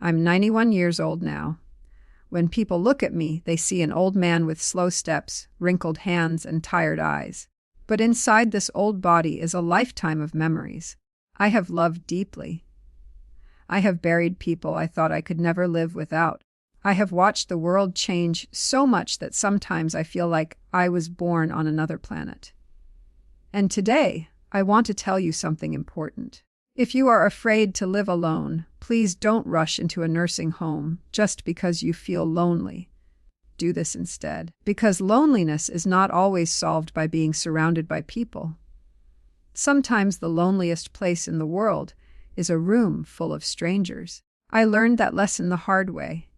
I'm 91 years old now. When people look at me, they see an old man with slow steps, wrinkled hands, and tired eyes. But inside this old body is a lifetime of memories. I have loved deeply. I have buried people I thought I could never live without. I have watched the world change so much that sometimes I feel like I was born on another planet. And today, I want to tell you something important. If you are afraid to live alone, please don't rush into a nursing home just because you feel lonely. Do this instead, because loneliness is not always solved by being surrounded by people. Sometimes the loneliest place in the world is a room full of strangers. I learned that lesson the hard way.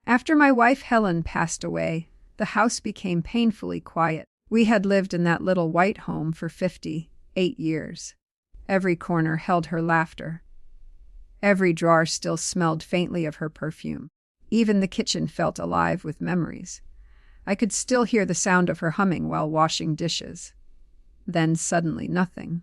After my wife Helen passed away, the house became painfully quiet. We had lived in that little white home for 58 years. Every corner held her laughter. Every drawer still smelled faintly of her perfume. Even the kitchen felt alive with memories. I could still hear the sound of her humming while washing dishes. Then suddenly nothing.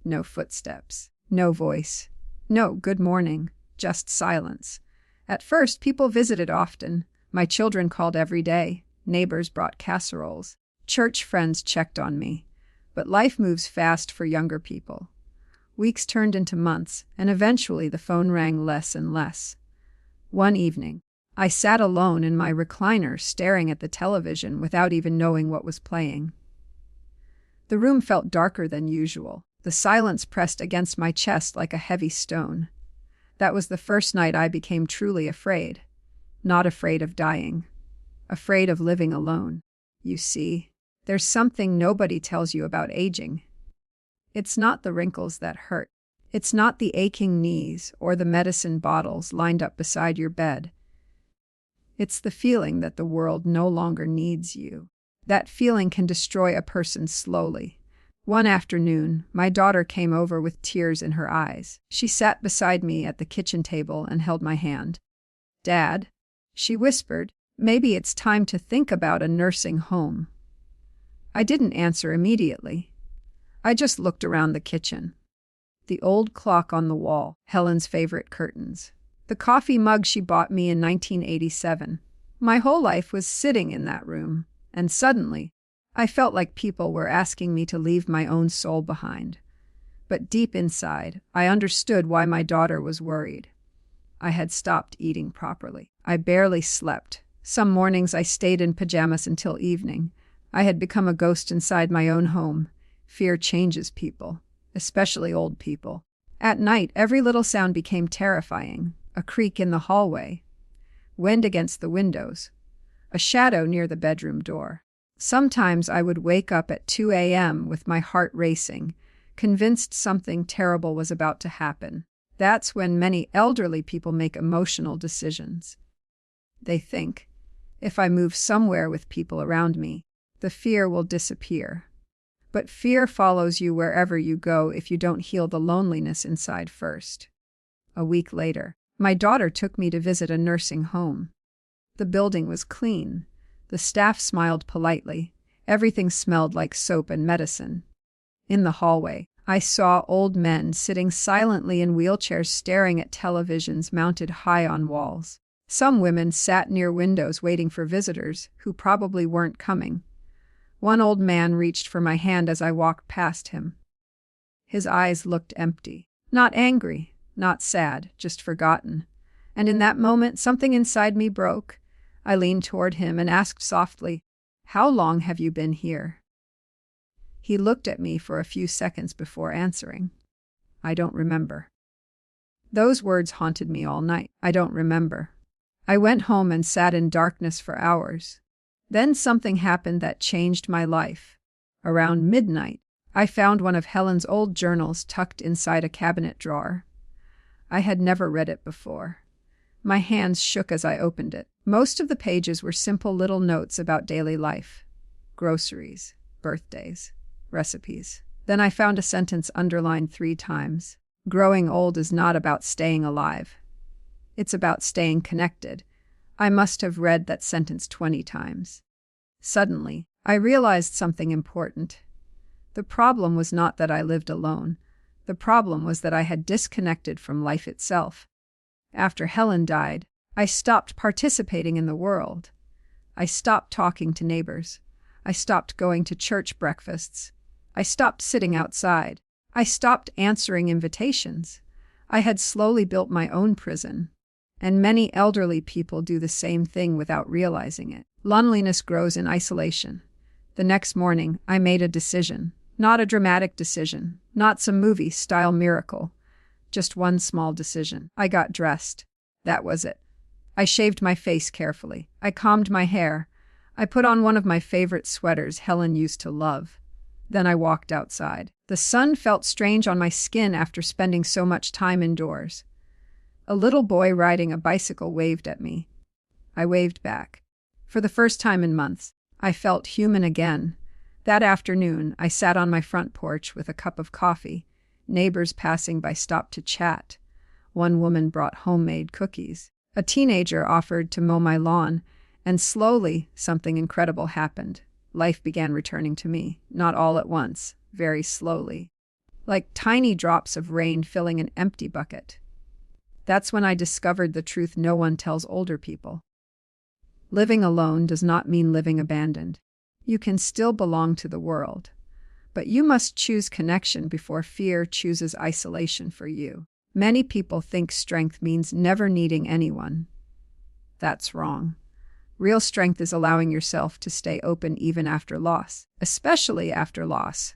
No footsteps. No voice. No good morning. Just silence. At first, people visited often. My children called every day. Neighbors brought casseroles. Church friends checked on me. But life moves fast for younger people. Weeks turned into months, and eventually the phone rang less and less. One evening, I sat alone in my recliner staring at the television without even knowing what was playing. The room felt darker than usual. The silence pressed against my chest like a heavy stone. That was the first night I became truly afraid. Not afraid of dying. Afraid of living alone. You see, there's something nobody tells you about aging. It's not the wrinkles that hurt. It's not the aching knees or the medicine bottles lined up beside your bed. It's the feeling that the world no longer needs you. That feeling can destroy a person slowly. One afternoon, my daughter came over with tears in her eyes. She sat beside me at the kitchen table and held my hand. "Dad," she whispered, "maybe it's time to think about a nursing home." I didn't answer immediately. I just looked around the kitchen. The old clock on the wall, Helen's favorite curtains. The coffee mug she bought me in 1987. My whole life was sitting in that room, and suddenly, I felt like people were asking me to leave my own soul behind. But deep inside, I understood why my daughter was worried. I had stopped eating properly. I barely slept. Some mornings I stayed in pajamas until evening. I had become a ghost inside my own home. Fear changes people, especially old people. At night, every little sound became terrifying. A creak in the hallway, wind against the windows, a shadow near the bedroom door. Sometimes I would wake up at 2 a.m. with my heart racing, convinced something terrible was about to happen. That's when many elderly people make emotional decisions. They think, if I move somewhere with people around me, the fear will disappear. But fear follows you wherever you go if you don't heal the loneliness inside first. A week later, my daughter took me to visit a nursing home. The building was clean. The staff smiled politely. Everything smelled like soap and medicine. In the hallway, I saw old men sitting silently in wheelchairs staring at televisions mounted high on walls. Some women sat near windows waiting for visitors who probably weren't coming. One old man reached for my hand as I walked past him. His eyes looked empty. Not angry, not sad, just forgotten. And in that moment, something inside me broke. I leaned toward him and asked softly, "How long have you been here?" He looked at me for a few seconds before answering. "I don't remember." Those words haunted me all night. I don't remember. I went home and sat in darkness for hours. Then something happened that changed my life. Around midnight, I found one of Helen's old journals tucked inside a cabinet drawer. I had never read it before. My hands shook as I opened it. Most of the pages were simple little notes about daily life. Groceries, birthdays, recipes. Then I found a sentence underlined 3 times. Growing old is not about staying alive. It's about staying connected. I must have read that sentence 20 times. Suddenly, I realized something important. The problem was not that I lived alone. The problem was that I had disconnected from life itself. After Helen died, I stopped participating in the world. I stopped talking to neighbors. I stopped going to church breakfasts. I stopped sitting outside. I stopped answering invitations. I had slowly built my own prison. And many elderly people do the same thing without realizing it. Loneliness grows in isolation. The next morning, I made a decision. Not a dramatic decision, not some movie-style miracle. Just one small decision. I got dressed. That was it. I shaved my face carefully. I combed my hair. I put on one of my favorite sweaters Helen used to love. Then I walked outside. The sun felt strange on my skin after spending so much time indoors. A little boy riding a bicycle waved at me. I waved back. For the first time in months, I felt human again. That afternoon, I sat on my front porch with a cup of coffee. Neighbors passing by stopped to chat. One woman brought homemade cookies. A teenager offered to mow my lawn, and slowly, something incredible happened. Life began returning to me, not all at once, very slowly, like tiny drops of rain filling an empty bucket. That's when I discovered the truth no one tells older people. Living alone does not mean living abandoned. You can still belong to the world, but you must choose connection before fear chooses isolation for you. Many people think strength means never needing anyone. That's wrong. Real strength is allowing yourself to stay open even after loss, especially after loss.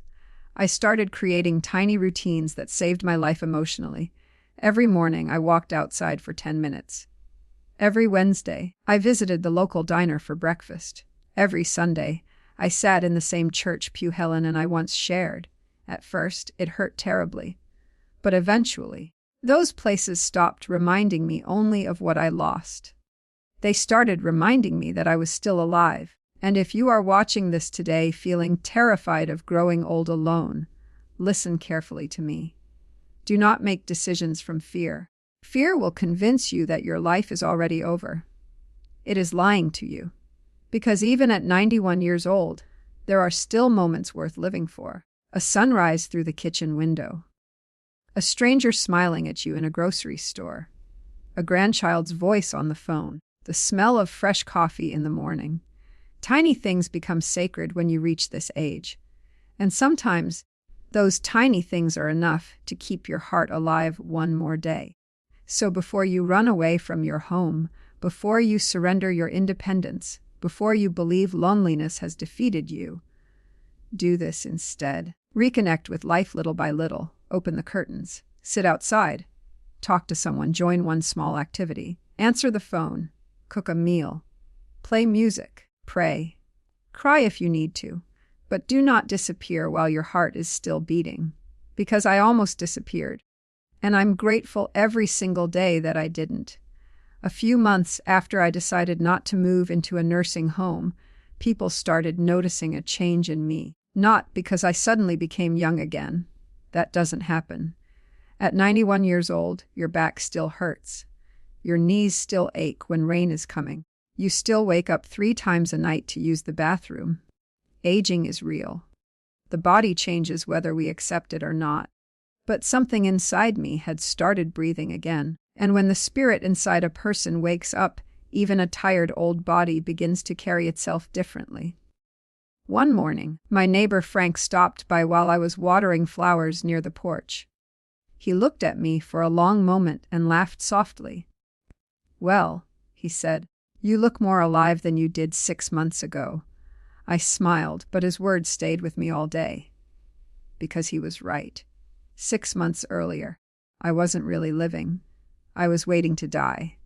I started creating tiny routines that saved my life emotionally. Every morning, I walked outside for 10 minutes. Every Wednesday, I visited the local diner for breakfast. Every Sunday, I sat in the same church pew Helen and I once shared. At first, it hurt terribly. But eventually, those places stopped reminding me only of what I lost. They started reminding me that I was still alive. And if you are watching this today feeling terrified of growing old alone, listen carefully to me. Do not make decisions from fear. Fear will convince you that your life is already over. It is lying to you. Because even at 91 years old, there are still moments worth living for. A sunrise through the kitchen window. A stranger smiling at you in a grocery store. A grandchild's voice on the phone. The smell of fresh coffee in the morning. Tiny things become sacred when you reach this age. And sometimes, those tiny things are enough to keep your heart alive one more day. So before you run away from your home, before you surrender your independence, before you believe loneliness has defeated you, do this instead. Reconnect with life little by little. Open the curtains. Sit outside. Talk to someone. Join one small activity. Answer the phone. Cook a meal. Play music. Pray. Cry if you need to. But do not disappear while your heart is still beating. Because I almost disappeared. And I'm grateful every single day that I didn't. A few months after I decided not to move into a nursing home, people started noticing a change in me. Not because I suddenly became young again. That doesn't happen. At 91 years old, your back still hurts. Your knees still ache when rain is coming. You still wake up 3 times a night to use the bathroom. Aging is real. The body changes whether we accept it or not. But something inside me had started breathing again. And when the spirit inside a person wakes up, even a tired old body begins to carry itself differently. One morning, my neighbor Frank stopped by while I was watering flowers near the porch. He looked at me for a long moment and laughed softly. "Well," he said, "you look more alive than you did 6 months ago." I smiled, but his words stayed with me all day. Because he was right. 6 months earlier, I wasn't really living. I was waiting to die.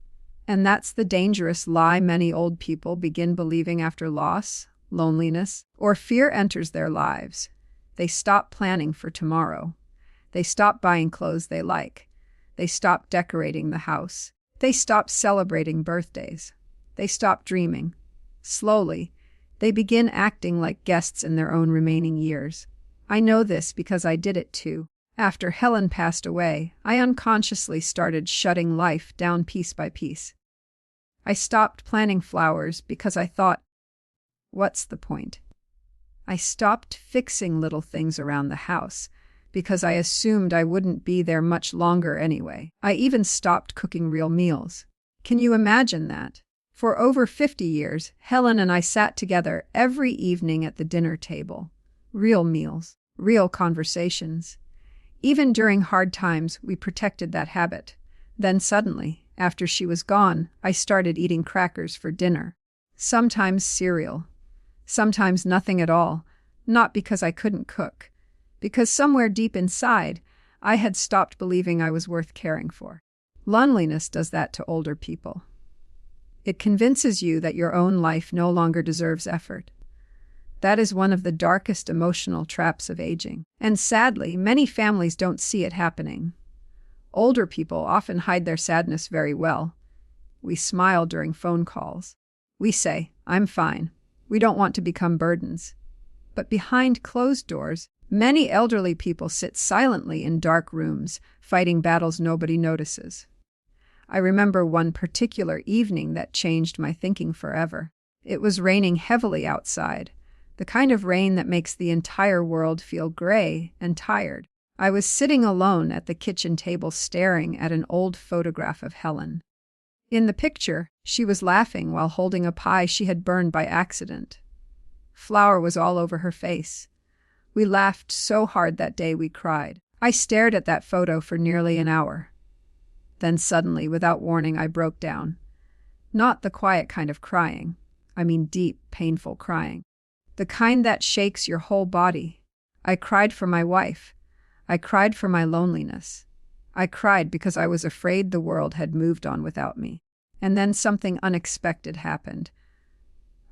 And that's the dangerous lie many old people begin believing after loss, loneliness, or fear enters their lives. They stop planning for tomorrow. They stop buying clothes they like. They stop decorating the house. They stop celebrating birthdays. They stop dreaming. Slowly, they begin acting like guests in their own remaining years. I know this because I did it too. After Helen passed away, I unconsciously started shutting life down piece by piece. I stopped planting flowers because I thought, what's the point? I stopped fixing little things around the house because I assumed I wouldn't be there much longer anyway. I even stopped cooking real meals. Can you imagine that? For over 50 years, Helen and I sat together every evening at the dinner table. Real meals, real conversations. Even during hard times, we protected that habit. Then suddenly, after she was gone, I started eating crackers for dinner. Sometimes cereal. Sometimes nothing at all. Not because I couldn't cook. Because somewhere deep inside, I had stopped believing I was worth caring for. Loneliness does that to older people. It convinces you that your own life no longer deserves effort. That is one of the darkest emotional traps of aging. And sadly, many families don't see it happening. Older people often hide their sadness very well. We smile during phone calls. We say, "I'm fine." We don't want to become burdens. But behind closed doors, many elderly people sit silently in dark rooms, fighting battles nobody notices. I remember one particular evening that changed my thinking forever. It was raining heavily outside, the kind of rain that makes the entire world feel gray and tired. I was sitting alone at the kitchen table staring at an old photograph of Helen. In the picture, she was laughing while holding a pie she had burned by accident. Flour was all over her face. We laughed so hard that day we cried. I stared at that photo for nearly an hour. Then suddenly, without warning, I broke down. Not the quiet kind of crying. I mean deep, painful crying. The kind that shakes your whole body. I cried for my wife. I cried for my loneliness. I cried because I was afraid the world had moved on without me. And then something unexpected happened.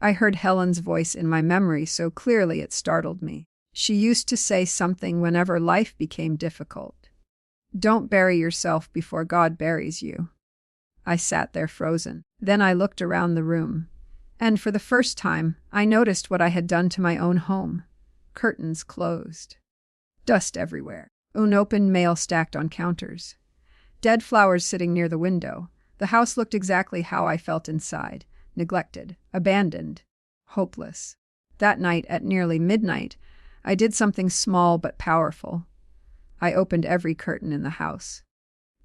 I heard Helen's voice in my memory so clearly it startled me. She used to say something whenever life became difficult. "Don't bury yourself before God buries you." I sat there frozen. Then I looked around the room. And for the first time, I noticed what I had done to my own home. Curtains closed. Dust everywhere. Unopened mail stacked on counters. Dead flowers sitting near the window. The house looked exactly how I felt inside. Neglected, abandoned, hopeless. That night, at nearly midnight, I did something small but powerful. I opened every curtain in the house.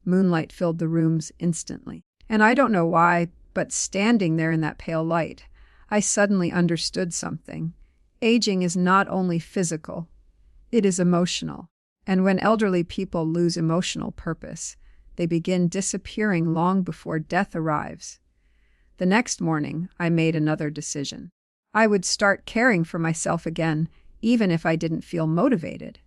Moonlight filled the rooms instantly. And I don't know why, but standing there in that pale light, I suddenly understood something. Aging is not only physical, it is emotional. And when elderly people lose emotional purpose, they begin disappearing long before death arrives. The next morning, I made another decision. I would start caring for myself again, even if I didn't feel motivated.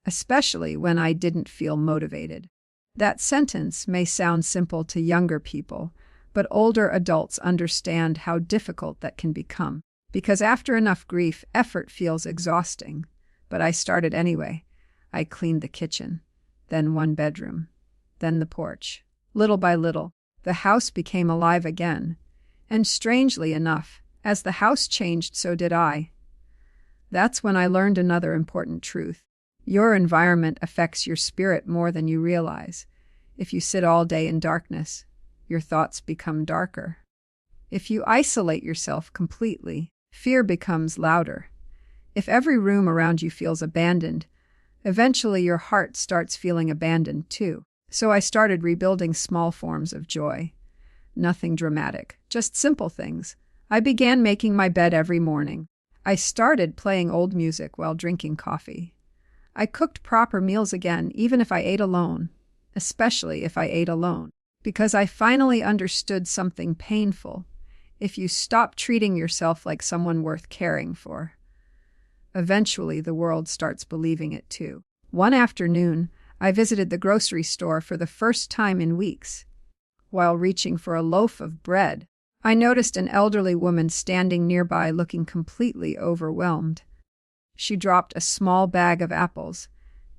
Especially when I didn't feel motivated. That sentence may sound simple to younger people, but older adults understand how difficult that can become. Because after enough grief, effort feels exhausting. But I started anyway. I cleaned the kitchen, then one bedroom, then the porch. Little by little, the house became alive again. And strangely enough, as the house changed, so did I. That's when I learned another important truth. Your environment affects your spirit more than you realize. If you sit all day in darkness, your thoughts become darker. If you isolate yourself completely, fear becomes louder. If every room around you feels abandoned, eventually your heart starts feeling abandoned too. So I started rebuilding small forms of joy. Nothing dramatic, just simple things. I began making my bed every morning. I started playing old music while drinking coffee. I cooked proper meals again, even if I ate alone, especially if I ate alone, because I finally understood something painful. If you stop treating yourself like someone worth caring for, eventually the world starts believing it too. One afternoon, I visited the grocery store for the first time in weeks. While reaching for a loaf of bread, I noticed an elderly woman standing nearby looking completely overwhelmed. She dropped a small bag of apples,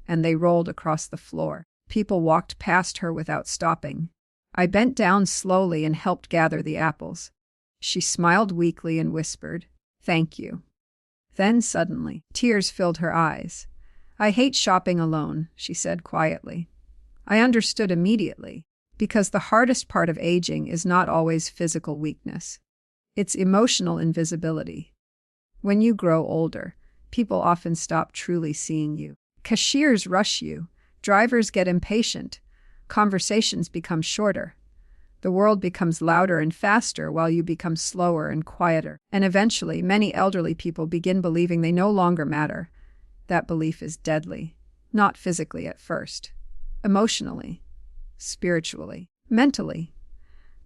and they rolled across the floor. People walked past her without stopping. I bent down slowly and helped gather the apples. She smiled weakly and whispered, "Thank you." Then suddenly, tears filled her eyes. "I hate shopping alone," she said quietly. I understood immediately, because the hardest part of aging is not always physical weakness. It's emotional invisibility. When you grow older, people often stop truly seeing you. Cashiers rush you. Drivers get impatient. Conversations become shorter. The world becomes louder and faster while you become slower and quieter. And eventually, many elderly people begin believing they no longer matter. That belief is deadly. Not physically at first. Emotionally. Spiritually. Mentally.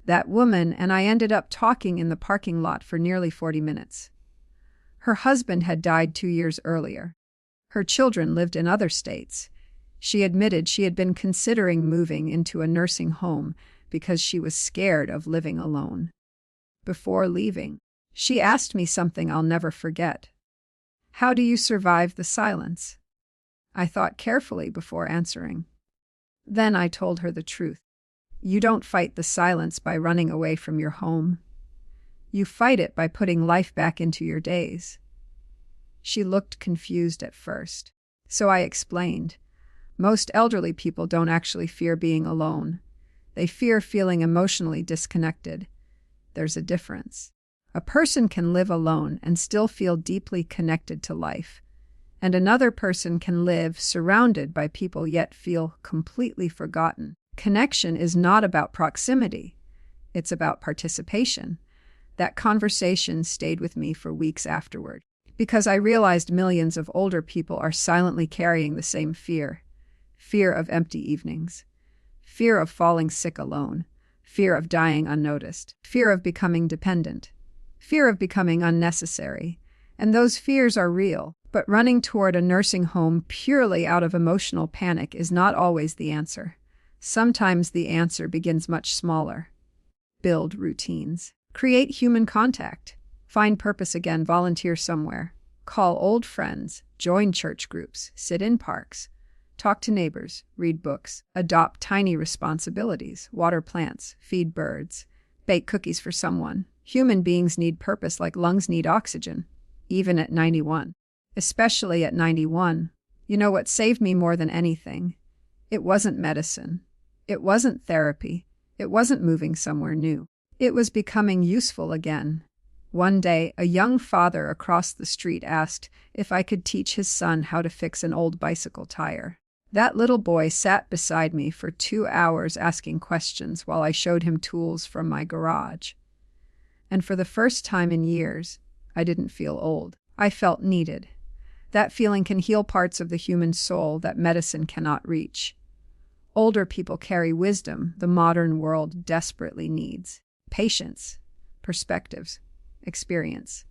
That woman and I ended up talking in the parking lot for nearly 40 minutes. Her husband had died 2 years earlier. Her children lived in other states. She admitted she had been considering moving into a nursing home because she was scared of living alone. Before leaving, she asked me something I'll never forget. "How do you survive the silence?" I thought carefully before answering. Then I told her the truth. You don't fight the silence by running away from your home. You fight it by putting life back into your days. She looked confused at first. So I explained. Most elderly people don't actually fear being alone. They fear feeling emotionally disconnected. There's a difference. A person can live alone and still feel deeply connected to life, and another person can live surrounded by people yet feel completely forgotten. Connection is not about proximity. It's about participation. That conversation stayed with me for weeks afterward, because I realized millions of older people are silently carrying the same fear. Fear of empty evenings. Fear of falling sick alone. Fear of dying unnoticed. Fear of becoming dependent. Fear of becoming unnecessary. And those fears are real, but running toward a nursing home purely out of emotional panic is not always the answer. Sometimes the answer begins much smaller. Build routines. Create human contact. Find purpose again, volunteer somewhere. Call old friends. Join church groups. Sit in parks. Talk to neighbors. Read books. Adopt tiny responsibilities. Water plants. Feed birds. Bake cookies for someone. Human beings need purpose like lungs need oxygen. Even at 91. Especially at 91. You know what saved me more than anything? It wasn't medicine. It wasn't therapy. It wasn't moving somewhere new. It was becoming useful again. One day, a young father across the street asked if I could teach his son how to fix an old bicycle tire. That little boy sat beside me for 2 hours asking questions while I showed him tools from my garage. And for the first time in years, I didn't feel old. I felt needed. That feeling can heal parts of the human soul that medicine cannot reach. Older people carry wisdom the modern world desperately needs. Patience, perspectives, experience.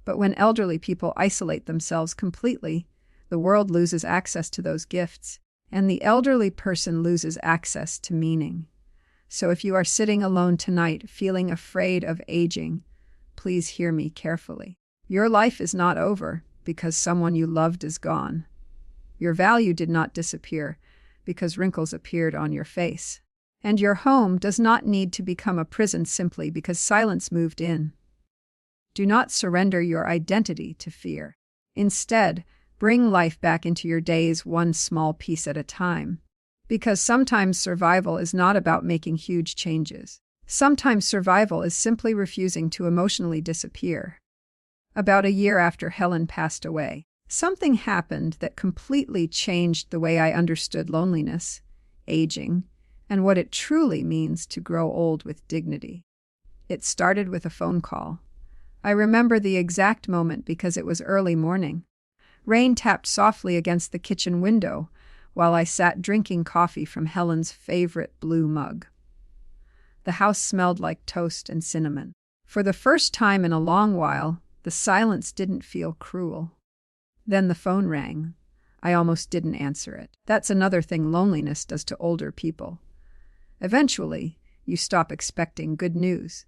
But when elderly people isolate themselves completely, the world loses access to those gifts, and the elderly person loses access to meaning. So if you are sitting alone tonight, feeling afraid of aging, please hear me carefully. Your life is not over because someone you loved is gone. Your value did not disappear because wrinkles appeared on your face. And your home does not need to become a prison simply because silence moved in. Do not surrender your identity to fear. Instead, bring life back into your days one small piece at a time. Because sometimes survival is not about making huge changes. Sometimes survival is simply refusing to emotionally disappear. About a year after Helen passed away, something happened that completely changed the way I understood loneliness, aging, and what it truly means to grow old with dignity. It started with a phone call. I remember the exact moment because it was early morning. Rain tapped softly against the kitchen window while I sat drinking coffee from Helen's favorite blue mug. The house smelled like toast and cinnamon. For the first time in a long while, the silence didn't feel cruel. Then the phone rang. I almost didn't answer it. That's another thing loneliness does to older people. Eventually, you stop expecting good news.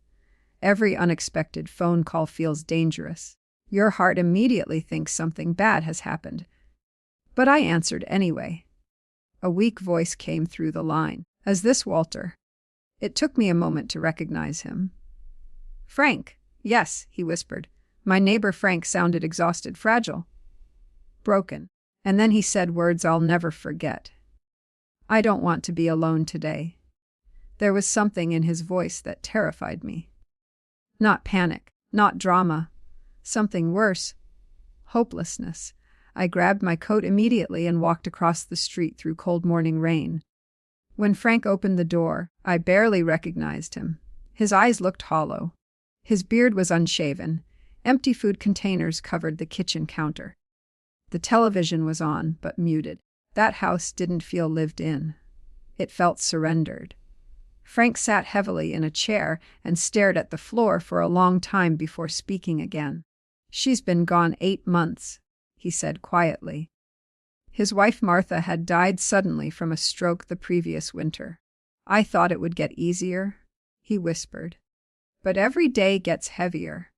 Every unexpected phone call feels dangerous. Your heart immediately thinks something bad has happened. But I answered anyway. A weak voice came through the line. "Is this Walter?" It took me a moment to recognize him. "Frank." "Yes," he whispered. My neighbor Frank sounded exhausted, fragile, broken. And then he said words I'll never forget. "I don't want to be alone today." There was something in his voice that terrified me. Not panic, not drama. Something worse. Hopelessness. I grabbed my coat immediately and walked across the street through cold morning rain. When Frank opened the door, I barely recognized him. His eyes looked hollow. His beard was unshaven. Empty food containers covered the kitchen counter. The television was on, but muted. That house didn't feel lived in. It felt surrendered. Frank sat heavily in a chair and stared at the floor for a long time before speaking again. "She's been gone 8 months," he said quietly. His wife Martha had died suddenly from a stroke the previous winter. "I thought it would get easier," he whispered. "But every day gets heavier."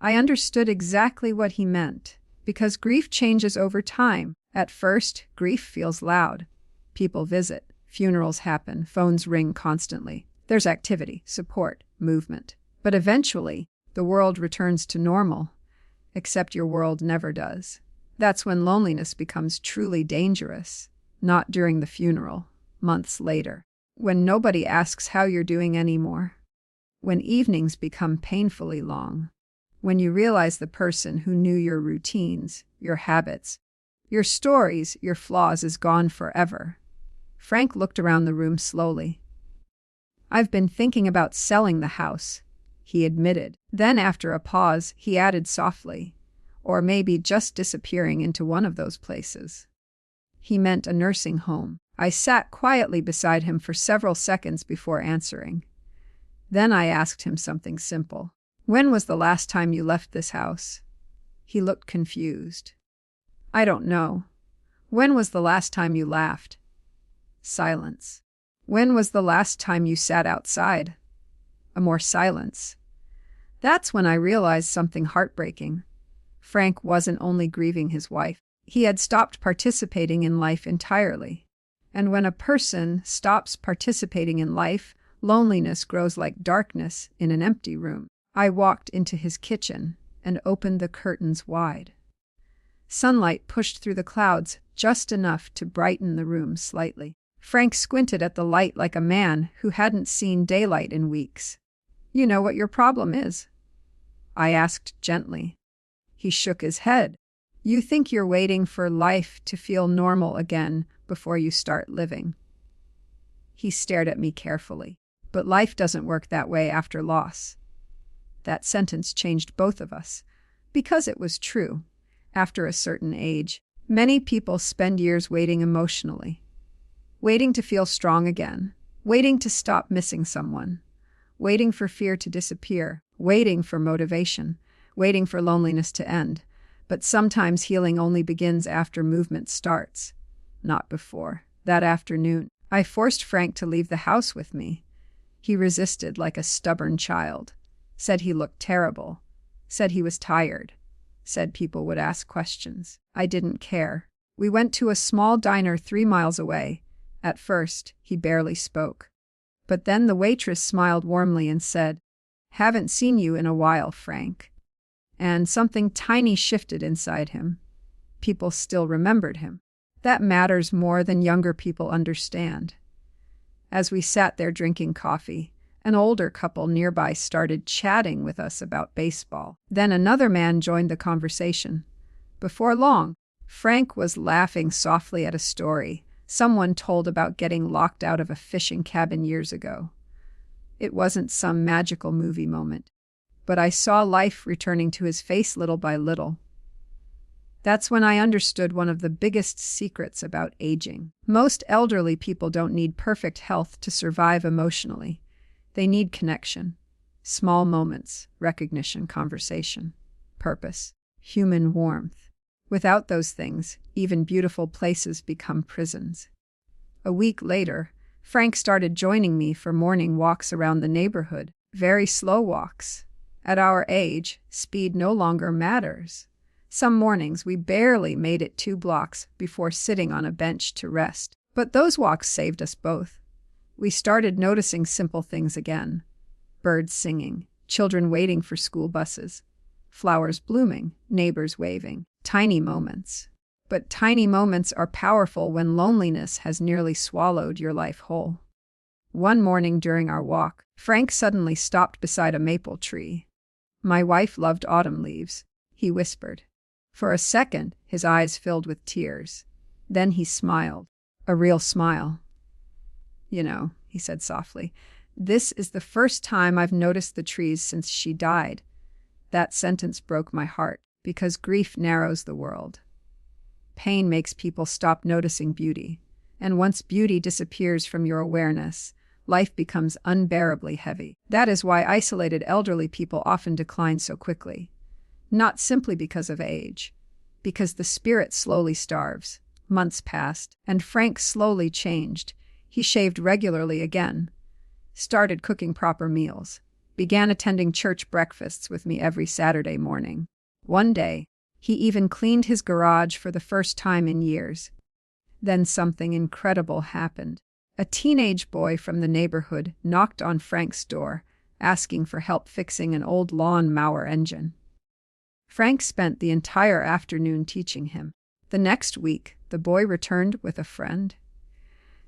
I understood exactly what he meant, because grief changes over time. At first, grief feels loud. People visit, funerals happen, phones ring constantly. There's activity, support, movement. But eventually, the world returns to normal, except your world never does. That's when loneliness becomes truly dangerous, not during the funeral, months later, when nobody asks how you're doing anymore, when evenings become painfully long, when you realize the person who knew your routines, your habits, your stories, your flaws is gone forever. Frank looked around the room slowly. "I've been thinking about selling the house," he admitted. Then, after a pause, he added softly, "Or maybe just disappearing into one of those places." He meant a nursing home. I sat quietly beside him for several seconds before answering. Then I asked him something simple. "When was the last time you left this house?" He looked confused. "I don't know." "When was the last time you laughed?" Silence. "When was the last time you sat outside?" More silence. That's when I realized something heartbreaking. Frank wasn't only grieving his wife. He had stopped participating in life entirely. And when a person stops participating in life, loneliness grows like darkness in an empty room. I walked into his kitchen and opened the curtains wide. Sunlight pushed through the clouds just enough to brighten the room slightly. Frank squinted at the light like a man who hadn't seen daylight in weeks. "You know what your problem is?" I asked gently. He shook his head. "You think you're waiting for life to feel normal again before you start living." He stared at me carefully. "But life doesn't work that way after loss." That sentence changed both of us, because it was true. After a certain age, many people spend years waiting emotionally, waiting to feel strong again, waiting to stop missing someone, waiting for fear to disappear, waiting for motivation, waiting for loneliness to end. But sometimes healing only begins after movement starts, not before. That afternoon, I forced Frank to leave the house with me. He resisted like a stubborn child, said he looked terrible, said he was tired, said people would ask questions. I didn't care. We went to a small diner 3 miles away. At first, he barely spoke. But then the waitress smiled warmly and said, "Haven't seen you in a while, Frank." And something tiny shifted inside him. People still remembered him. That matters more than younger people understand. As we sat there drinking coffee, an older couple nearby started chatting with us about baseball. Then another man joined the conversation. Before long, Frank was laughing softly at a story someone told about getting locked out of a fishing cabin years ago. It wasn't some magical movie moment, but I saw life returning to his face little by little. That's when I understood one of the biggest secrets about aging. Most elderly people don't need perfect health to survive emotionally. They need connection, small moments, recognition, conversation, purpose, human warmth. Without those things, even beautiful places become prisons. A week later, Frank started joining me for morning walks around the neighborhood, very slow walks. At our age, speed no longer matters. Some mornings we barely made it 2 blocks before sitting on a bench to rest. But those walks saved us both. We started noticing simple things again. Birds singing, children waiting for school buses, flowers blooming, neighbors waving. Tiny moments. But tiny moments are powerful when loneliness has nearly swallowed your life whole. One morning during our walk, Frank suddenly stopped beside a maple tree. "My wife loved autumn leaves," he whispered. For a second, his eyes filled with tears. Then he smiled. A real smile. "You know," he said softly, "this is the first time I've noticed the trees since she died." That sentence broke my heart, because grief narrows the world. Pain makes people stop noticing beauty, and once beauty disappears from your awareness, life becomes unbearably heavy. That is why isolated elderly people often decline so quickly. Not simply because of age, because the spirit slowly starves. Months passed, and Frank slowly changed. He shaved regularly again, started cooking proper meals, began attending church breakfasts with me every Saturday morning. One day, he even cleaned his garage for the first time in years. Then something incredible happened. A teenage boy from the neighborhood knocked on Frank's door, asking for help fixing an old lawn mower engine. Frank spent the entire afternoon teaching him. The next week, the boy returned with a friend.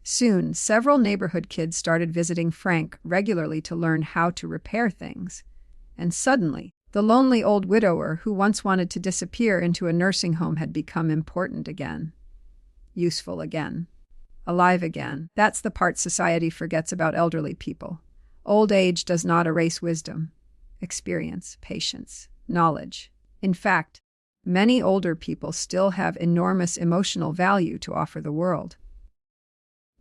Soon, several neighborhood kids started visiting Frank regularly to learn how to repair things. And suddenly, the lonely old widower who once wanted to disappear into a nursing home had become important again. Useful again. Alive again. That's the part society forgets about elderly people. Old age does not erase wisdom, experience, patience, knowledge. In fact, many older people still have enormous emotional value to offer the world.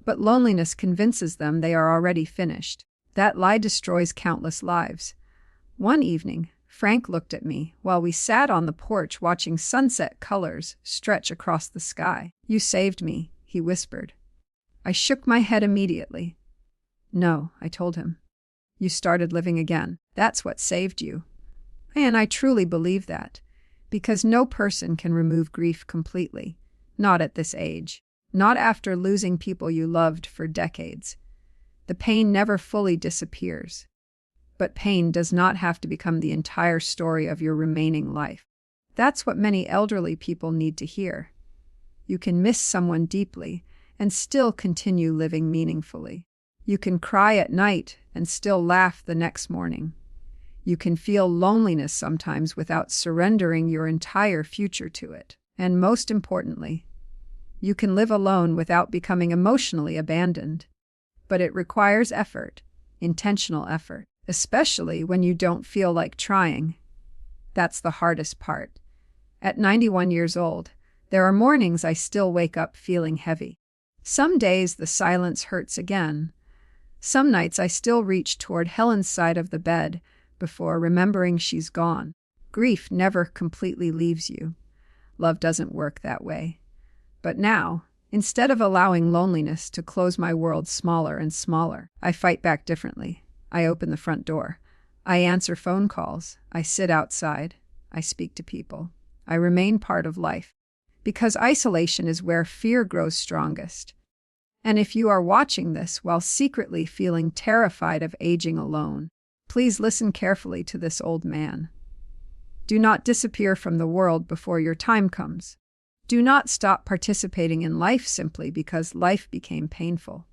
But loneliness convinces them they are already finished. That lie destroys countless lives. One evening, Frank looked at me while we sat on the porch watching sunset colors stretch across the sky. "You saved me," he whispered. I shook my head immediately. "No," I told him. "You started living again. That's what saved you." And I truly believe that, because no person can remove grief completely, not at this age, not after losing people you loved for decades. The pain never fully disappears. But pain does not have to become the entire story of your remaining life. That's what many elderly people need to hear. You can miss someone deeply and still continue living meaningfully. You can cry at night and still laugh the next morning. You can feel loneliness sometimes without surrendering your entire future to it. And most importantly, you can live alone without becoming emotionally abandoned. But it requires effort, intentional effort, especially when you don't feel like trying. That's the hardest part. At 91 years old, there are mornings I still wake up feeling heavy. Some days the silence hurts again. Some nights I still reach toward Helen's side of the bed before remembering she's gone. Grief never completely leaves you. Love doesn't work that way. But now, instead of allowing loneliness to close my world smaller and smaller, I fight back differently. I open the front door. I answer phone calls. I sit outside. I speak to people. I remain part of life. Because isolation is where fear grows strongest. And if you are watching this while secretly feeling terrified of aging alone, please listen carefully to this old man. Do not disappear from the world before your time comes. Do not stop participating in life simply because life became painful.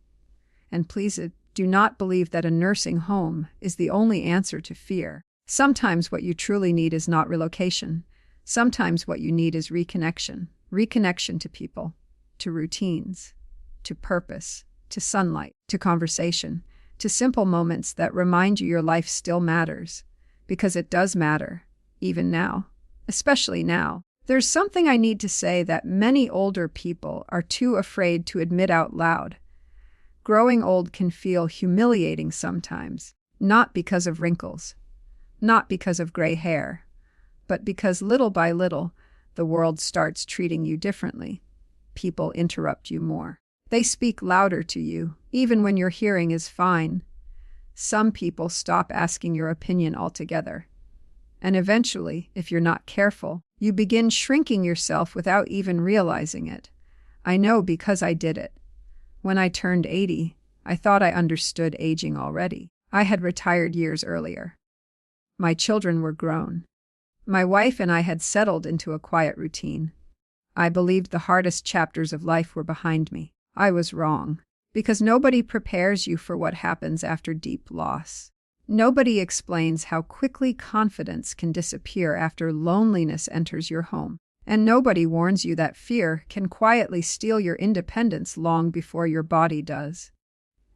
And please do not believe that a nursing home is the only answer to fear. Sometimes what you truly need is not relocation. Sometimes what you need is reconnection. Reconnection to people, to routines, to purpose, to sunlight, to conversation, to simple moments that remind you your life still matters. Because it does matter, even now, especially now. There's something I need to say that many older people are too afraid to admit out loud. Growing old can feel humiliating sometimes, not because of wrinkles, not because of gray hair, but because little by little, the world starts treating you differently. People interrupt you more. They speak louder to you, even when your hearing is fine. Some people stop asking your opinion altogether. And eventually, if you're not careful, you begin shrinking yourself without even realizing it. I know because I did it. When I turned 80, I thought I understood aging already. I had retired years earlier. My children were grown. My wife and I had settled into a quiet routine. I believed the hardest chapters of life were behind me. I was wrong, because nobody prepares you for what happens after deep loss. Nobody explains how quickly confidence can disappear after loneliness enters your home. And nobody warns you that fear can quietly steal your independence long before your body does.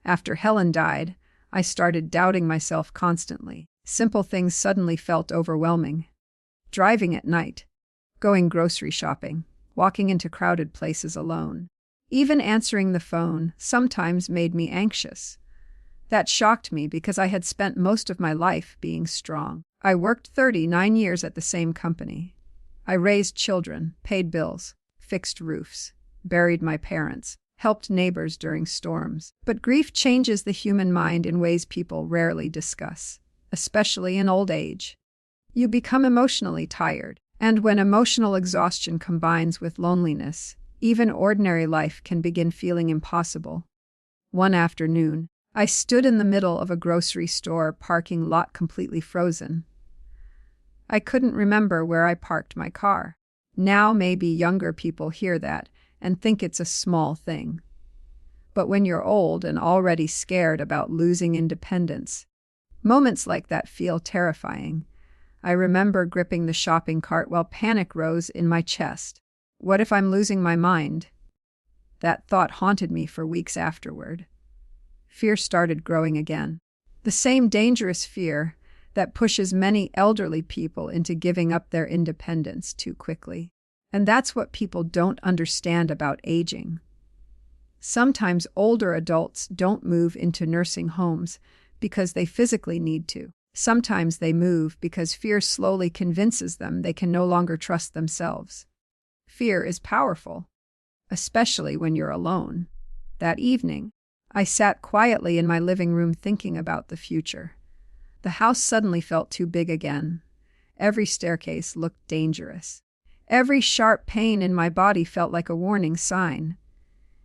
After Helen died, I started doubting myself constantly. Simple things suddenly felt overwhelming. Driving at night, going grocery shopping, walking into crowded places alone. Even answering the phone sometimes made me anxious. That shocked me because I had spent most of my life being strong. I worked 39 years at the same company. I raised children, paid bills, fixed roofs, buried my parents, helped neighbors during storms. But grief changes the human mind in ways people rarely discuss, especially in old age. You become emotionally tired, and when emotional exhaustion combines with loneliness, even ordinary life can begin feeling impossible. One afternoon, I stood in the middle of a grocery store parking lot completely frozen. I couldn't remember where I parked my car. Now maybe younger people hear that and think it's a small thing. But when you're old and already scared about losing independence, moments like that feel terrifying. I remember gripping the shopping cart while panic rose in my chest. What if I'm losing my mind? That thought haunted me for weeks afterward. Fear started growing again. The same dangerous fear that pushes many elderly people into giving up their independence too quickly. And that's what people don't understand about aging. Sometimes older adults don't move into nursing homes because they physically need to. Sometimes they move because fear slowly convinces them they can no longer trust themselves. Fear is powerful, especially when you're alone. That evening, I sat quietly in my living room thinking about the future. The house suddenly felt too big again. Every staircase looked dangerous. Every sharp pain in my body felt like a warning sign.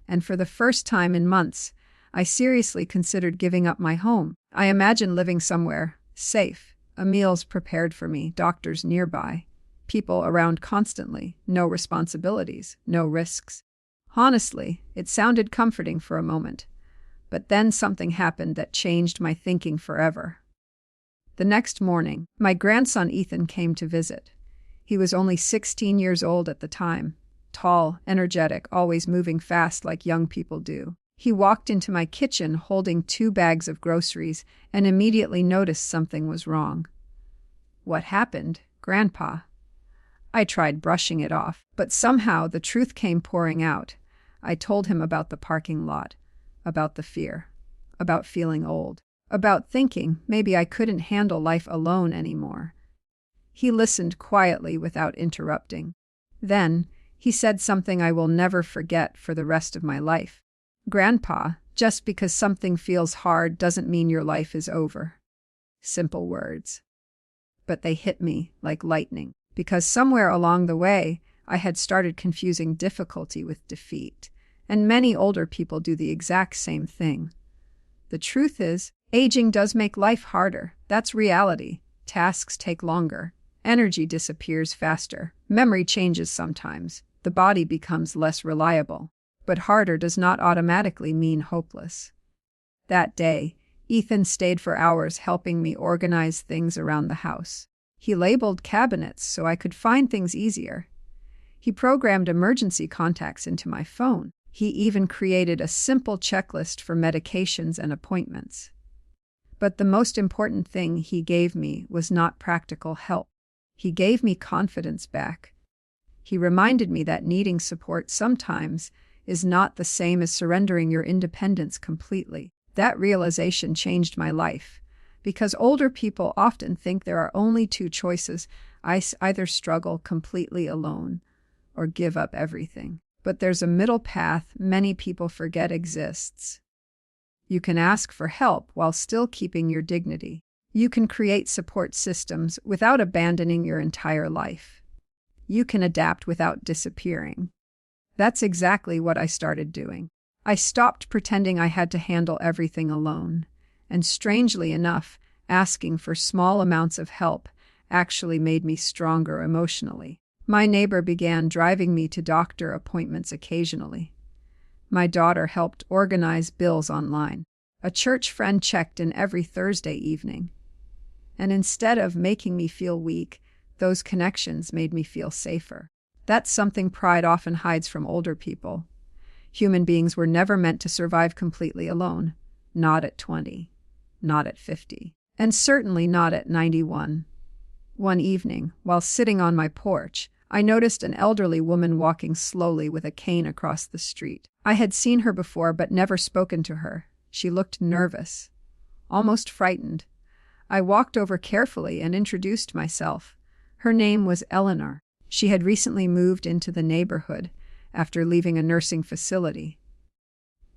And for the first time in months, I seriously considered giving up my home. I imagined living somewhere safe, meals prepared for me, doctors nearby, people around constantly, no responsibilities, no risks. Honestly, it sounded comforting for a moment. But then something happened that changed my thinking forever. The next morning, my grandson Ethan came to visit. He was only 16 years old at the time, tall, energetic, always moving fast like young people do. He walked into my kitchen holding 2 bags of groceries and immediately noticed something was wrong. "What happened, Grandpa?" I tried brushing it off, but somehow the truth came pouring out. I told him about the parking lot, about the fear, about feeling old, about thinking maybe I couldn't handle life alone anymore. He listened quietly without interrupting. Then, he said something I will never forget for the rest of my life. "Grandpa, just because something feels hard doesn't mean your life is over." Simple words. But they hit me like lightning, because somewhere along the way, I had started confusing difficulty with defeat, and many older people do the exact same thing. The truth is, aging does make life harder. That's reality. Tasks take longer. Energy disappears faster. Memory changes sometimes. The body becomes less reliable. But harder does not automatically mean hopeless. That day, Ethan stayed for hours helping me organize things around the house. He labeled cabinets so I could find things easier. He programmed emergency contacts into my phone. He even created a simple checklist for medications and appointments. But the most important thing he gave me was not practical help. He gave me confidence back. He reminded me that needing support sometimes is not the same as surrendering your independence completely. That realization changed my life, because older people often think there are only 2 choices. I either struggle completely alone or give up everything. But there's a middle path many people forget exists. You can ask for help while still keeping your dignity. You can create support systems without abandoning your entire life. You can adapt without disappearing. That's exactly what I started doing. I stopped pretending I had to handle everything alone. And strangely enough, asking for small amounts of help actually made me stronger emotionally. My neighbor began driving me to doctor appointments occasionally. My daughter helped organize bills online. A church friend checked in every Thursday evening. And instead of making me feel weak, those connections made me feel safer. That's something pride often hides from older people. Human beings were never meant to survive completely alone. Not at 20. Not at 50. And certainly not at 91. One evening, while sitting on my porch, I noticed an elderly woman walking slowly with a cane across the street. I had seen her before but never spoken to her. She looked nervous, almost frightened. I walked over carefully and introduced myself. Her name was Eleanor. She had recently moved into the neighborhood after leaving a nursing facility.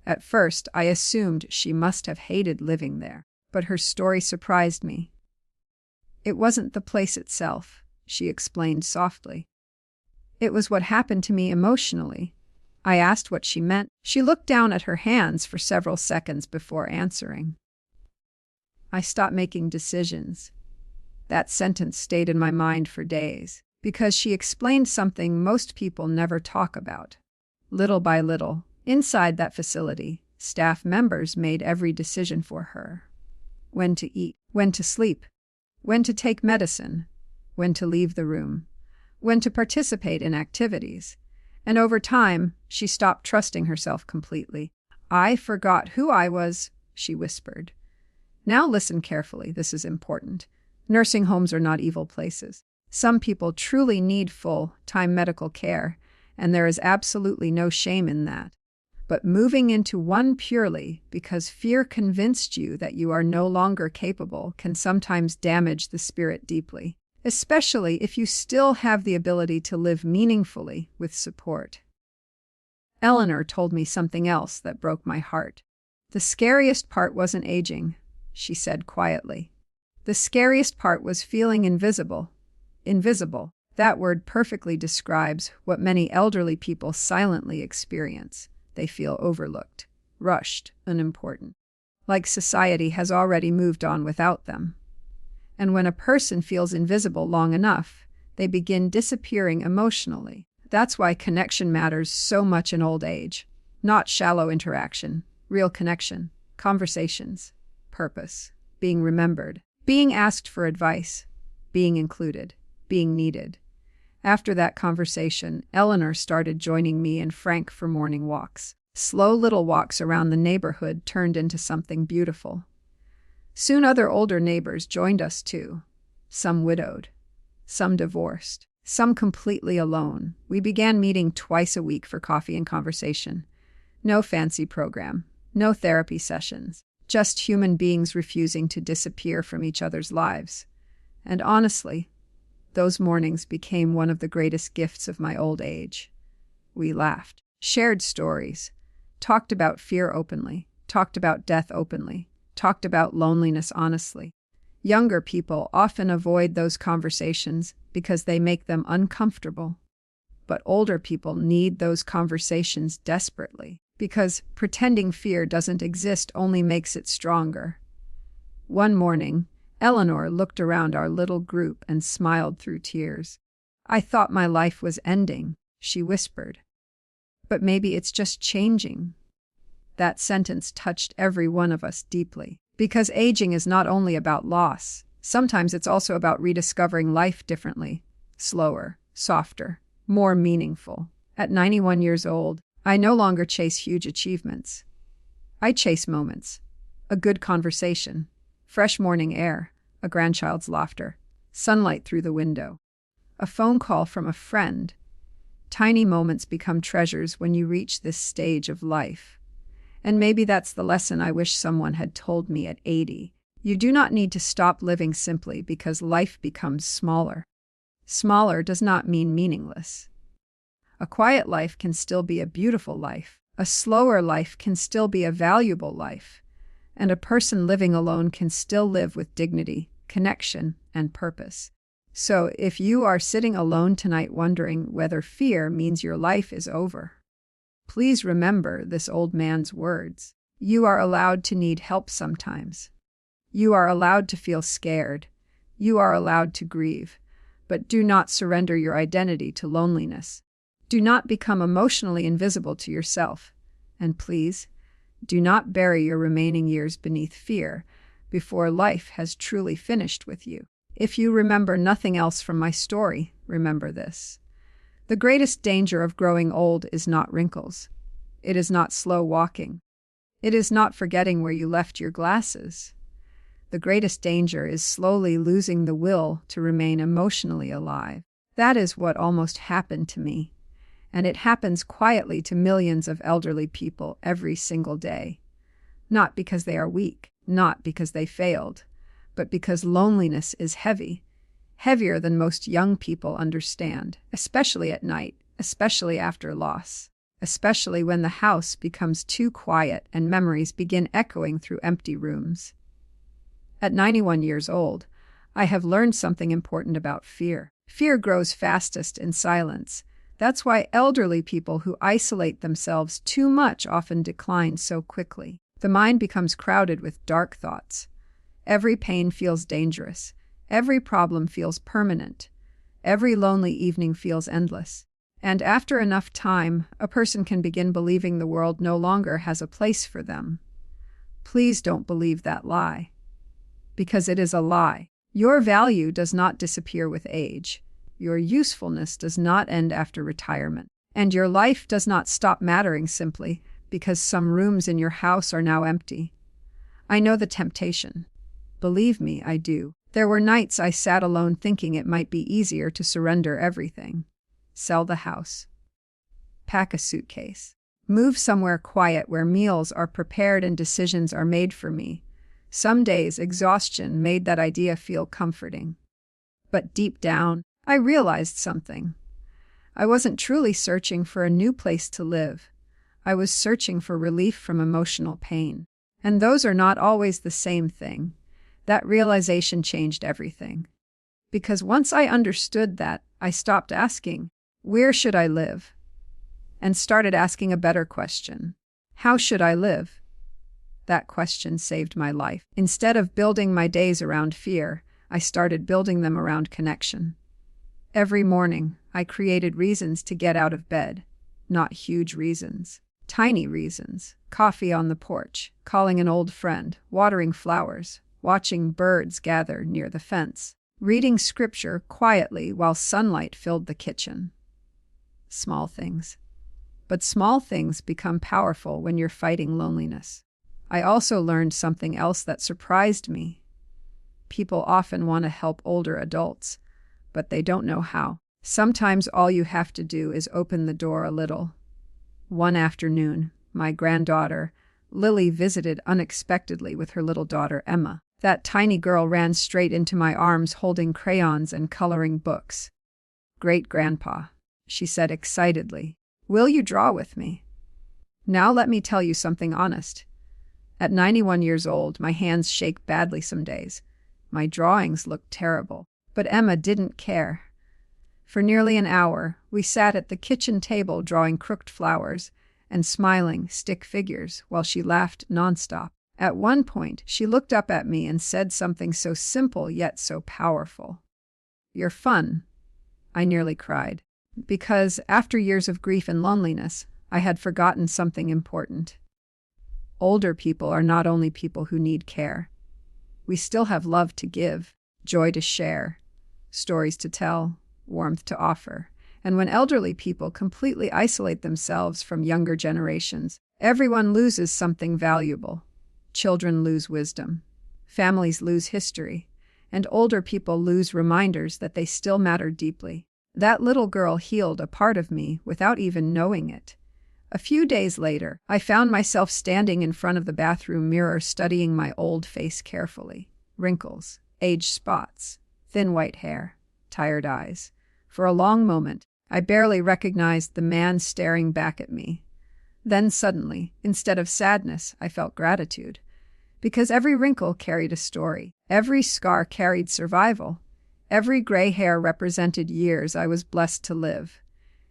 At first, I assumed she must have hated living there, but her story surprised me. It wasn't the place itself, she explained softly. It was what happened to me emotionally. I asked what she meant. She looked down at her hands for several seconds before answering. I stopped making decisions. That sentence stayed in my mind for days, because she explained something most people never talk about. Little by little, inside that facility, staff members made every decision for her. When to eat, when to sleep, when to take medicine, when to leave the room, when to participate in activities. And over time, she stopped trusting herself completely. I forgot who I was, she whispered. Now listen carefully, this is important. Nursing homes are not evil places. Some people truly need full-time medical care, and there is absolutely no shame in that. But moving into one purely because fear convinced you that you are no longer capable can sometimes damage the spirit deeply, especially if you still have the ability to live meaningfully with support. Eleanor told me something else that broke my heart. The scariest part wasn't aging, she said quietly. The scariest part was feeling invisible. Invisible. That word perfectly describes what many elderly people silently experience. They feel overlooked, rushed, unimportant, like society has already moved on without them. And when a person feels invisible long enough, they begin disappearing emotionally. That's why connection matters so much in old age. Not shallow interaction, real connection, conversations, purpose, being remembered, being asked for advice, being included, being needed. After that conversation, Eleanor started joining me and Frank for morning walks. Slow little walks around the neighborhood turned into something beautiful. Soon other older neighbors joined us too. Some widowed, some divorced, some completely alone. We began meeting twice a week for coffee and conversation. No fancy program, no therapy sessions, just human beings refusing to disappear from each other's lives. And honestly, those mornings became one of the greatest gifts of my old age. We laughed, shared stories, talked about fear openly, talked about death openly, talked about loneliness honestly. Younger people often avoid those conversations because they make them uncomfortable. But older people need those conversations desperately, because pretending fear doesn't exist only makes it stronger. One morning, Eleanor looked around our little group and smiled through tears. I thought my life was ending, she whispered. But maybe it's just changing. That sentence touched every one of us deeply, because aging is not only about loss. Sometimes it's also about rediscovering life differently, slower, softer, more meaningful. At 91 years old, I no longer chase huge achievements. I chase moments, a good conversation, fresh morning air, a grandchild's laughter, sunlight through the window, a phone call from a friend. Tiny moments become treasures when you reach this stage of life. And maybe that's the lesson I wish someone had told me at 80. You do not need to stop living simply because life becomes smaller. Smaller does not mean meaningless. A quiet life can still be a beautiful life. A slower life can still be a valuable life. And a person living alone can still live with dignity, connection, and purpose. So if you are sitting alone tonight wondering whether fear means your life is over, please remember this old man's words. You are allowed to need help sometimes. You are allowed to feel scared. You are allowed to grieve. But do not surrender your identity to loneliness. Do not become emotionally invisible to yourself. And please, do not bury your remaining years beneath fear before life has truly finished with you. If you remember nothing else from my story, remember this. The greatest danger of growing old is not wrinkles. It is not slow walking. It is not forgetting where you left your glasses. The greatest danger is slowly losing the will to remain emotionally alive. That is what almost happened to me, and it happens quietly to millions of elderly people every single day. Not because they are weak, not because they failed, but because loneliness is heavy, heavier than most young people understand, especially at night, especially after loss, especially when the house becomes too quiet and memories begin echoing through empty rooms. At 91 years old, I have learned something important about fear. Fear grows fastest in silence. That's why elderly people who isolate themselves too much often decline so quickly. The mind becomes crowded with dark thoughts. Every pain feels dangerous. Every problem feels permanent. Every lonely evening feels endless. And after enough time, a person can begin believing the world no longer has a place for them. Please don't believe that lie. Because it is a lie. Your value does not disappear with age. Your usefulness does not end after retirement. And your life does not stop mattering simply because some rooms in your house are now empty. I know the temptation. Believe me, I do. There were nights I sat alone thinking it might be easier to surrender everything. Sell the house. Pack a suitcase. Move somewhere quiet where meals are prepared and decisions are made for me. Some days, exhaustion made that idea feel comforting. But deep down, I realized something. I wasn't truly searching for a new place to live. I was searching for relief from emotional pain. And those are not always the same thing. That realization changed everything. Because once I understood that, I stopped asking, where should I live? And started asking a better question. How should I live? That question saved my life. Instead of building my days around fear, I started building them around connection. Every morning, I created reasons to get out of bed. Not huge reasons. Tiny reasons. Coffee on the porch, calling an old friend, watering flowers, watching birds gather near the fence, reading scripture quietly while sunlight filled the kitchen. Small things. But small things become powerful when you're fighting loneliness. I also learned something else that surprised me. People often want to help older adults, but they don't know how. Sometimes all you have to do is open the door a little. One afternoon, my granddaughter, Lily, visited unexpectedly with her little daughter, Emma. That tiny girl ran straight into my arms holding crayons and coloring books. "Great-grandpa," she said excitedly, "will you draw with me?" Now let me tell you something honest. At 91 years old, my hands shake badly some days. My drawings look terrible. But Emma didn't care. For nearly an hour, we sat at the kitchen table drawing crooked flowers and smiling stick figures while she laughed nonstop. At one point, she looked up at me and said something so simple yet so powerful. "You're fun." I nearly cried. Because after years of grief and loneliness, I had forgotten something important. Older people are not only people who need care. We still have love to give, joy to share, stories to tell, warmth to offer. And when elderly people completely isolate themselves from younger generations, everyone loses something valuable. Children lose wisdom. Families lose history. And older people lose reminders that they still matter deeply. That little girl healed a part of me without even knowing it. A few days later, I found myself standing in front of the bathroom mirror studying my old face carefully. Wrinkles, age spots, thin white hair, tired eyes. For a long moment, I barely recognized the man staring back at me. Then suddenly, instead of sadness, I felt gratitude. Because every wrinkle carried a story. Every scar carried survival. Every gray hair represented years I was blessed to live.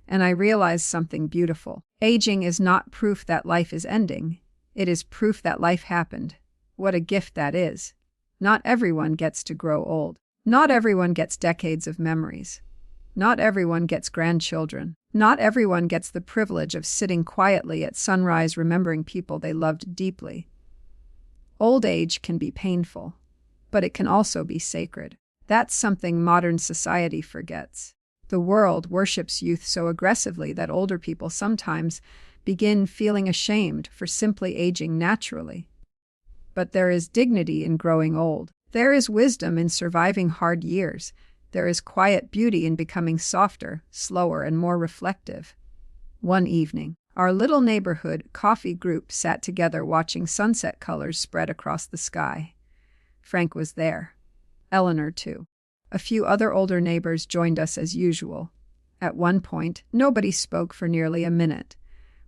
And I realized something beautiful. Aging is not proof that life is ending. It is proof that life happened. What a gift that is. Not everyone gets to grow old. Not everyone gets decades of memories. Not everyone gets grandchildren. Not everyone gets the privilege of sitting quietly at sunrise remembering people they loved deeply. Old age can be painful, but it can also be sacred. That's something modern society forgets. The world worships youth so aggressively that older people sometimes begin feeling ashamed for simply aging naturally. But there is dignity in growing old. There is wisdom in surviving hard years. There is quiet beauty in becoming softer, slower, and more reflective. One evening, our little neighborhood coffee group sat together watching sunset colors spread across the sky. Frank was there. Eleanor, too. A few other older neighbors joined us as usual. At one point, nobody spoke for nearly a minute.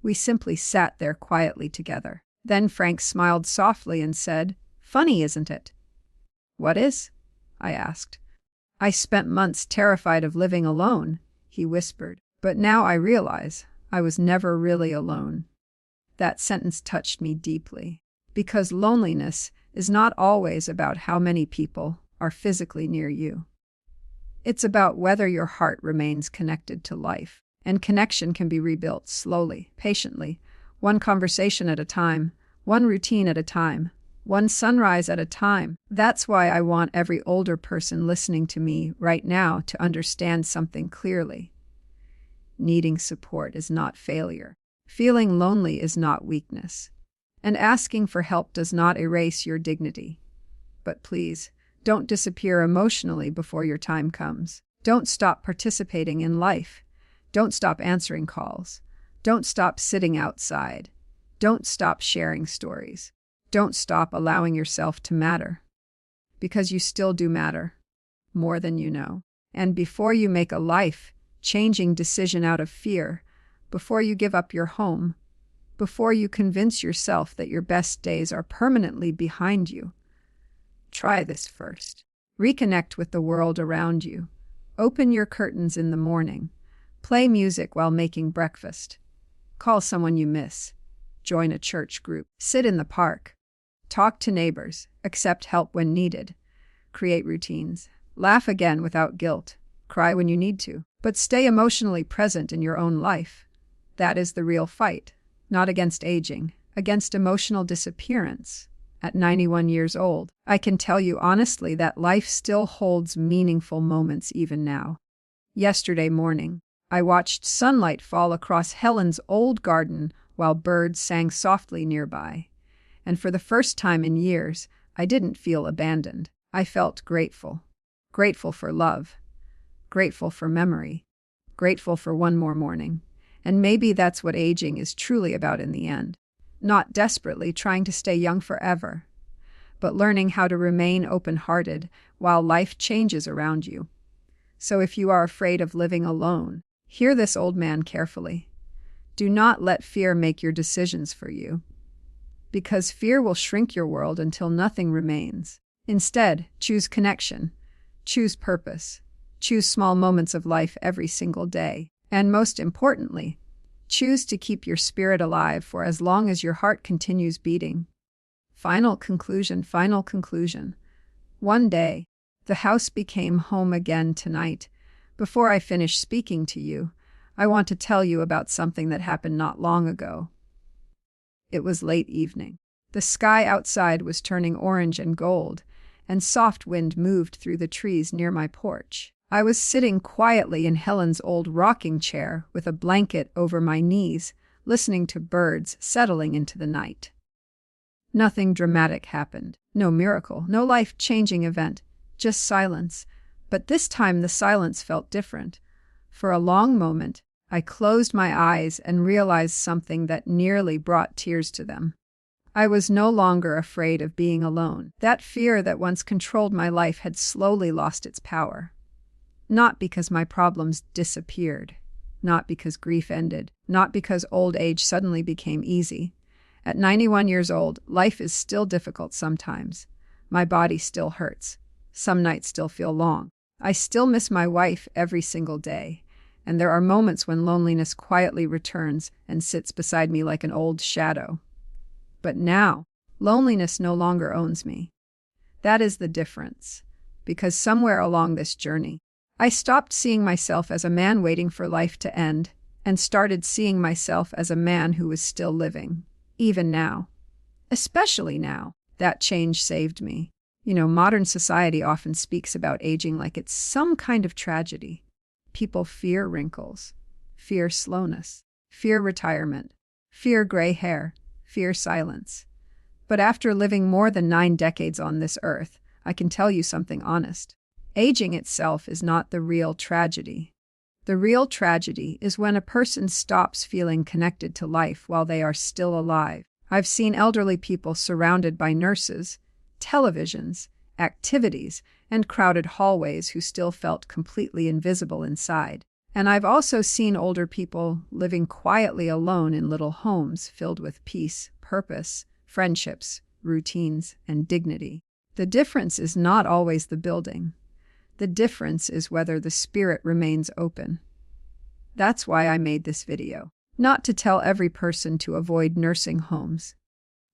We simply sat there quietly together. Then Frank smiled softly and said, "Funny, isn't it?" "What is?" I asked. "I spent months terrified of living alone," he whispered. "But now I realize I was never really alone." That sentence touched me deeply, because loneliness is not always about how many people are physically near you. It's about whether your heart remains connected to life, and connection can be rebuilt slowly, patiently, one conversation at a time, one routine at a time, one sunrise at a time. That's why I want every older person listening to me right now to understand something clearly. Needing support is not failure. Feeling lonely is not weakness. And asking for help does not erase your dignity. But please, don't disappear emotionally before your time comes. Don't stop participating in life. Don't stop answering calls. Don't stop sitting outside. Don't stop sharing stories. Don't stop allowing yourself to matter. Because you still do matter, more than you know. And before you make a life-changing decision out of fear, before you give up your home, before you convince yourself that your best days are permanently behind you, try this first. Reconnect with the world around you. Open your curtains in the morning. Play music while making breakfast. Call someone you miss. Join a church group. Sit in the park. Talk to neighbors. Accept help when needed. Create routines. Laugh again without guilt. Cry when you need to. But stay emotionally present in your own life. That is the real fight. Not against aging, against emotional disappearance. At 91 years old, I can tell you honestly that life still holds meaningful moments even now. Yesterday morning, I watched sunlight fall across Helen's old garden while birds sang softly nearby. And for the first time in years, I didn't feel abandoned. I felt grateful. Grateful for love. Grateful for memory. Grateful for one more morning. And maybe that's what aging is truly about in the end. Not desperately trying to stay young forever, but learning how to remain open-hearted while life changes around you. So if you are afraid of living alone, hear this old man carefully. Do not let fear make your decisions for you, because fear will shrink your world until nothing remains. Instead, choose connection, choose purpose, choose small moments of life every single day, and most importantly, choose to keep your spirit alive for as long as your heart continues beating. Final conclusion. One day, the house became home again tonight. Before I finish speaking to you, I want to tell you about something that happened not long ago. It was late evening. The sky outside was turning orange and gold, and soft wind moved through the trees near my porch. I was sitting quietly in Helen's old rocking chair with a blanket over my knees, listening to birds settling into the night. Nothing dramatic happened. No miracle, no life-changing event, just silence. But this time the silence felt different. For a long moment, I closed my eyes and realized something that nearly brought tears to them. I was no longer afraid of being alone. That fear that once controlled my life had slowly lost its power. Not because my problems disappeared, not because grief ended, not because old age suddenly became easy. At 91 years old, life is still difficult sometimes. My body still hurts. Some nights still feel long. I still miss my wife every single day. And there are moments when loneliness quietly returns and sits beside me like an old shadow. But now, loneliness no longer owns me. That is the difference. Because somewhere along this journey, I stopped seeing myself as a man waiting for life to end and started seeing myself as a man who was still living, even now. Especially now. That change saved me. Modern society often speaks about aging like it's some kind of tragedy. People fear wrinkles, fear slowness, fear retirement, fear gray hair, fear silence. But after living more than 9 decades on this earth, I can tell you something honest. Aging itself is not the real tragedy. The real tragedy is when a person stops feeling connected to life while they are still alive. I've seen elderly people surrounded by nurses, televisions, activities, and crowded hallways who still felt completely invisible inside. And I've also seen older people living quietly alone in little homes filled with peace, purpose, friendships, routines, and dignity. The difference is not always the building. The difference is whether the spirit remains open. That's why I made this video. Not to tell every person to avoid nursing homes.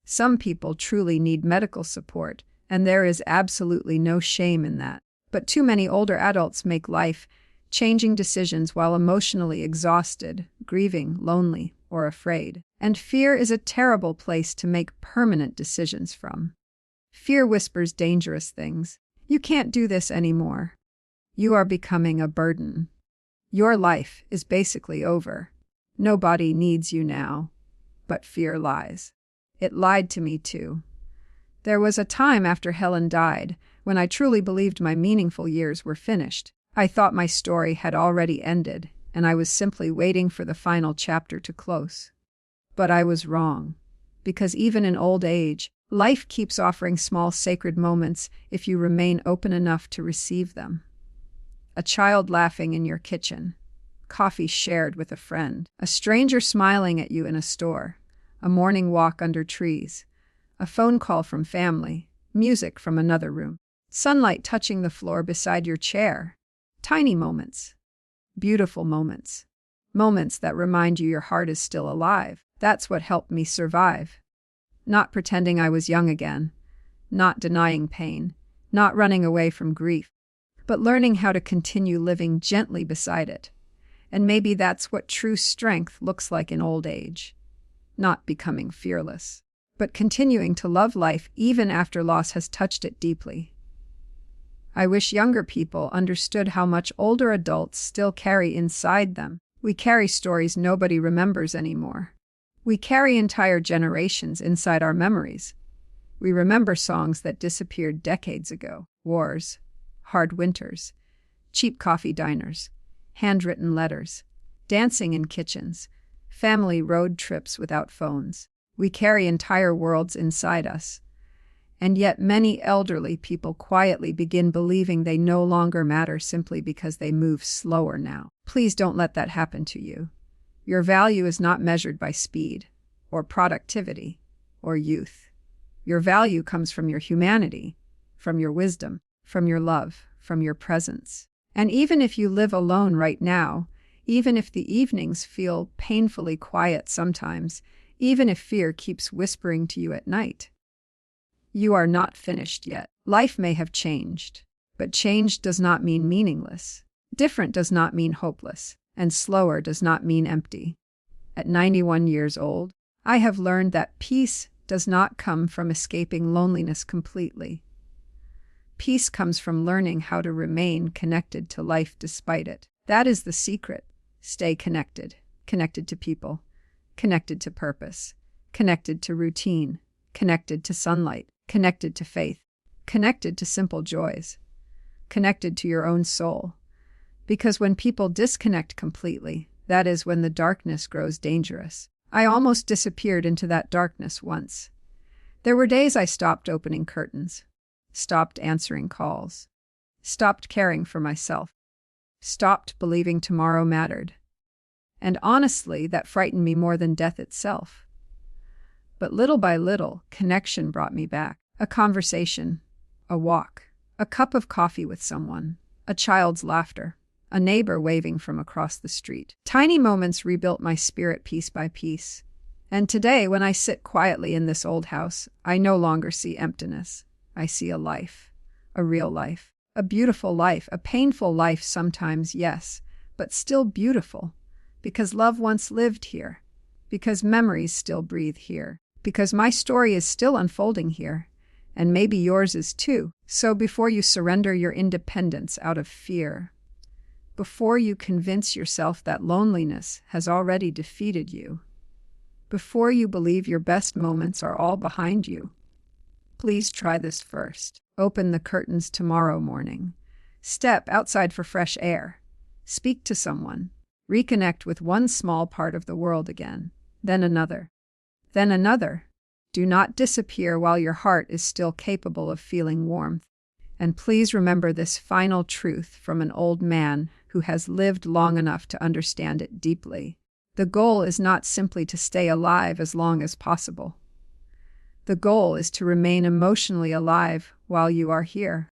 Some people truly need medical support, and there is absolutely no shame in that. But too many older adults make life-changing decisions while emotionally exhausted, grieving, lonely, or afraid. And fear is a terrible place to make permanent decisions from. Fear whispers dangerous things. You can't do this anymore. You are becoming a burden. Your life is basically over. Nobody needs you now. But fear lies. It lied to me too. There was a time after Helen died when I truly believed my meaningful years were finished. I thought my story had already ended, and I was simply waiting for the final chapter to close. But I was wrong, because even in old age, life keeps offering small sacred moments if you remain open enough to receive them. A child laughing in your kitchen, coffee shared with a friend, a stranger smiling at you in a store, a morning walk under trees, a phone call from family, music from another room, sunlight touching the floor beside your chair. Tiny moments, beautiful moments, moments that remind you your heart is still alive. That's what helped me survive. Not pretending I was young again, not denying pain, not running away from grief, but learning how to continue living gently beside it. And maybe that's what true strength looks like in old age. Not becoming fearless, but continuing to love life even after loss has touched it deeply. I wish younger people understood how much older adults still carry inside them. We carry stories nobody remembers anymore. We carry entire generations inside our memories. We remember songs that disappeared decades ago. Wars, hard winters, cheap coffee diners, handwritten letters, dancing in kitchens, family road trips without phones. We carry entire worlds inside us. And yet many elderly people quietly begin believing they no longer matter simply because they move slower now. Please don't let that happen to you. Your value is not measured by speed, or productivity, or youth. Your value comes from your humanity, from your wisdom, from your love, from your presence. And even if you live alone right now, even if the evenings feel painfully quiet sometimes, even if fear keeps whispering to you at night, you are not finished yet. Life may have changed, but change does not mean meaningless. Different does not mean hopeless, and slower does not mean empty. At 91 years old, I have learned that peace does not come from escaping loneliness completely. Peace comes from learning how to remain connected to life despite it. That is the secret. Stay connected. Connected to people. Connected to purpose. Connected to routine. Connected to sunlight. Connected to faith. Connected to simple joys. Connected to your own soul. Because when people disconnect completely, that is when the darkness grows dangerous. I almost disappeared into that darkness once. There were days I stopped opening curtains, stopped answering calls, stopped caring for myself, stopped believing tomorrow mattered. And honestly, that frightened me more than death itself. But little by little, connection brought me back. A conversation, a walk, a cup of coffee with someone, a child's laughter, a neighbor waving from across the street. Tiny moments rebuilt my spirit piece by piece. And today, when I sit quietly in this old house, I no longer see emptiness. I see a life, a real life, a beautiful life, a painful life sometimes, yes, but still beautiful, because love once lived here, because memories still breathe here, because my story is still unfolding here, and maybe yours is too. So before you surrender your independence out of fear, before you convince yourself that loneliness has already defeated you, before you believe your best moments are all behind you. Please try this first. Open the curtains tomorrow morning. Step outside for fresh air. Speak to someone. Reconnect with one small part of the world again. Then another. Then another. Do not disappear while your heart is still capable of feeling warmth. And please remember this final truth from an old man who has lived long enough to understand it deeply. The goal is not simply to stay alive as long as possible. The goal is to remain emotionally alive while you are here.